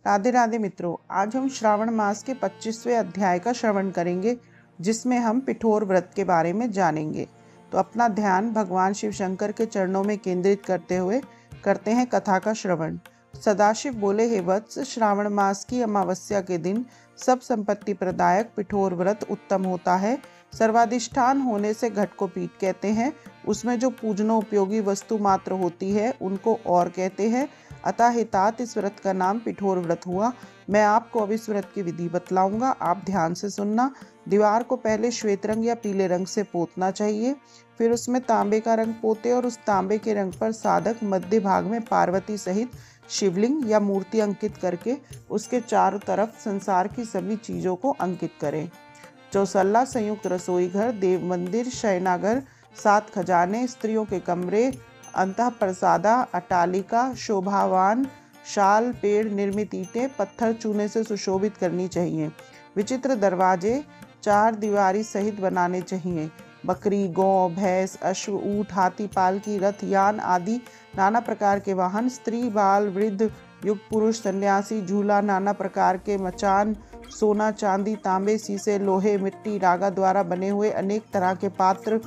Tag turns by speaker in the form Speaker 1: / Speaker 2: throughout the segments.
Speaker 1: राधे राधे मित्रों, आज हम श्रावण मास के 25वें अध्याय का श्रवण करेंगे, जिसमें हम पिठोर व्रत के बारे में जानेंगे। तो अपना ध्यान भगवान शिव शंकर के चरणों में केंद्रित करते हुए करते हैं कथा का श्रवण। सदाशिव बोले, हे वत्स, श्रावण मास की अमावस्या के दिन सब संपत्ति प्रदायक पिठोर व्रत उत्तम होता है। सर्वाधिष्ठान होने से घट को पीठ कहते हैं। उसमें जो पूजनोपयोगी वस्तु मात्र होती है उनको और कहते हैं। अतः हितात इस व्रत का नाम पिठोर व्रत हुआ। मैं आपको अब इस व्रत की विधि बतलाऊंगा, आप ध्यान से सुनना। दीवार को पहले श्वेत रंग या पीले रंग से पोतना चाहिए, फिर उसमें तांबे का रंग पोते और उस तांबे के रंग पर साधक मध्य भाग में पार्वती सहित शिवलिंग या मूर्ति अंकित करके उसके चारों तरफ संसार की सभी चीजों को अंकित करें। चौसल्ला, संयुक्त रसोई घर, देव मंदिर, शयनागर, 7 खजाने, स्त्रियों के कमरे, अंतः प्रसादा, अटालिका, शोभावान शाल, पेड़ निर्मित ईंटें पत्थर चूने से सुशोभित करनी चाहिए। विचित्र दरवाजे 4 दीवारी सहित बनाने चाहिए। बकरी, गौ, भैंस, अश्व, ऊंट, हाथी, पालकी, रथ, यान आदि नाना प्रकार के वाहन, स्त्री, बाल, वृद्ध, युग पुरुष, सन्यासी, झूला, नाना प्रकार के मचान, सोना, चांदी, तांबे, शीशे, लोहे, मिट्टी, रागा द्वारा बने हुए अनेक तरह के पात्र,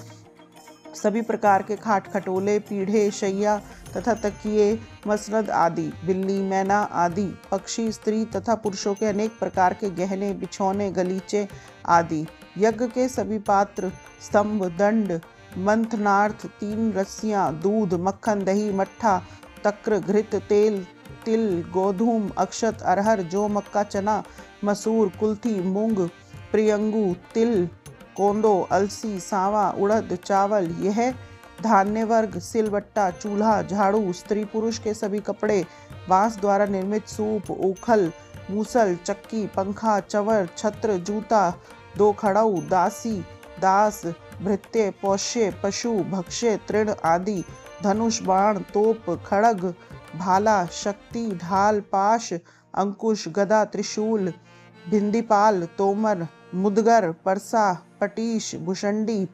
Speaker 1: सभी प्रकार के खाट खटोले, पीढ़े, शैया तथा तकिए, मसनद आदि, बिल्ली, मैना आदि, पक्षी, स्त्री तथा पुरुषों के अनेक प्रकार के गहने, बिछौने, गलीचे आदि, यज्ञ के सभी पात्र, स्तंभ, दंड, मंथनार्थ, 3 रस्सियां, दूध, मक्खन, दही, मट्ठा, तक्र, घृत, तेल, तिल, गोधूम, अक्षत, अरहर, जौ, मक्का, चना, मसूर, कुल्थी, मूंग, प्रियंगू, तिल, कोंदो, अलसी, सांवा, उड़द, चावल, यह धान्य वर्ग, सिलबट्टा, चूल्हा, झाड़ू, स्त्री पुरुष के सभी कपड़े, बांस द्वारा निर्मित सूप, ओखल, मूसल, चक्की, पंखा, चवर, छत्र, जूता, 2 खड़ाऊ, दासी, दास, भृत्य, पोष्य, पशु, भक्ष्य, तृण आदि, धनुष, बाण, तोप, खड़ग, भाला, शक्ति, ढाल, पाश, अंकुश, गदा, त्रिशूल, भिंदीपाल, तोमर, मुदगर, परसा, पटीश, भुषंडी,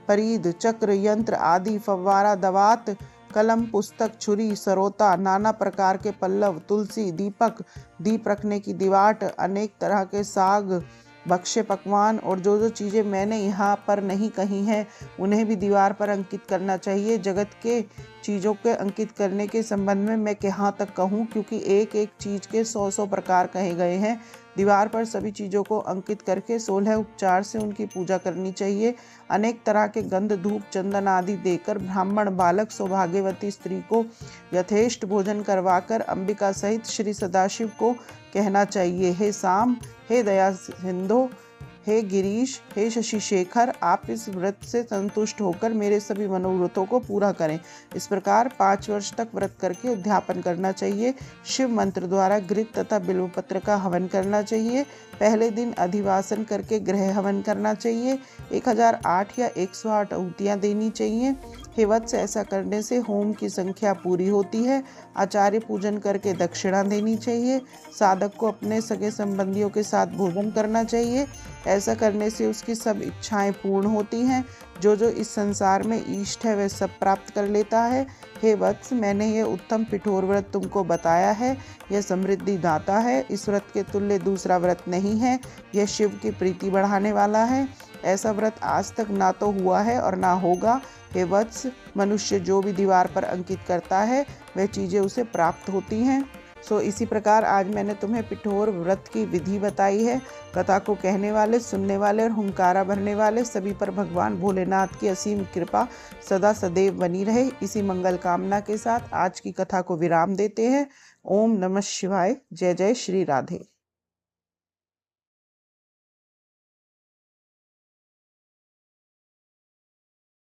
Speaker 1: परीद, चक्र, यंत्र आदि, फव्वारा, दवात, कलम, पुस्तक, छुरी, सरोता, नाना प्रकार के पल्लव, तुलसी, दीपक, दीप रखने की दीवाट, अनेक तरह के साग, भक्ष्य पकवान और जो चीज़ें मैंने यहाँ पर नहीं कही हैं उन्हें भी दीवार पर अंकित करना चाहिए। जगत के चीज़ों के अंकित करने के संबंध में मैं कहाँ तक कहूँ, क्योंकि एक एक चीज़ के 100 प्रकार कहे गए हैं। दीवार पर सभी चीज़ों को अंकित करके 16 उपचार से उनकी पूजा करनी चाहिए। अनेक तरह के गंध, धूप, चंदन आदि देकर ब्राह्मण बालक, सौभाग्यवती स्त्री को यथेष्ट भोजन करवाकर अंबिका सहित श्री सदाशिव को कहना चाहिए, हे साम, हे दया सिंधु, हे गिरीश, हे शशि शेखर, आप इस व्रत से संतुष्ट होकर मेरे सभी मनोरथों को पूरा करें। इस प्रकार 5 वर्ष तक व्रत करके उद्यापन करना चाहिए। शिव मंत्र द्वारा घृत तथा बिल्वपत्र का हवन करना चाहिए। पहले दिन अधिवासन करके ग्रह हवन करना चाहिए। 1008 या 108 आहुतियाँ देनी चाहिए। हे वत्स, ऐसा करने से होम की संख्या पूरी होती है। आचार्य पूजन करके दक्षिणा देनी चाहिए। साधक को अपने सगे संबंधियों के साथ भोजन करना चाहिए। ऐसा करने से उसकी सब इच्छाएं पूर्ण होती हैं। जो इस संसार में इष्ट है वह सब प्राप्त कर लेता है। हे वत्स, मैंने यह उत्तम पिठोर व्रत तुमको बताया है। यह समृद्धि दाता है। इस व्रत के तुल्य दूसरा व्रत नहीं है। यह शिव की प्रीति बढ़ाने वाला है। ऐसा व्रत आज तक ना तो हुआ है और ना होगा। हे वत्स, मनुष्य जो भी दीवार पर अंकित करता है वह चीज़ें उसे प्राप्त होती हैं। इसी प्रकार आज मैंने तुम्हें पिठोर व्रत की विधि बताई है। कथा को कहने वाले, सुनने वाले और हुंकारा भरने वाले सभी पर भगवान भोलेनाथ की असीम कृपा सदा सदैव बनी रहे। इसी मंगल कामना के साथ आज की कथा को विराम देते हैं। ओम नमः शिवाय। जय जय श्री राधे।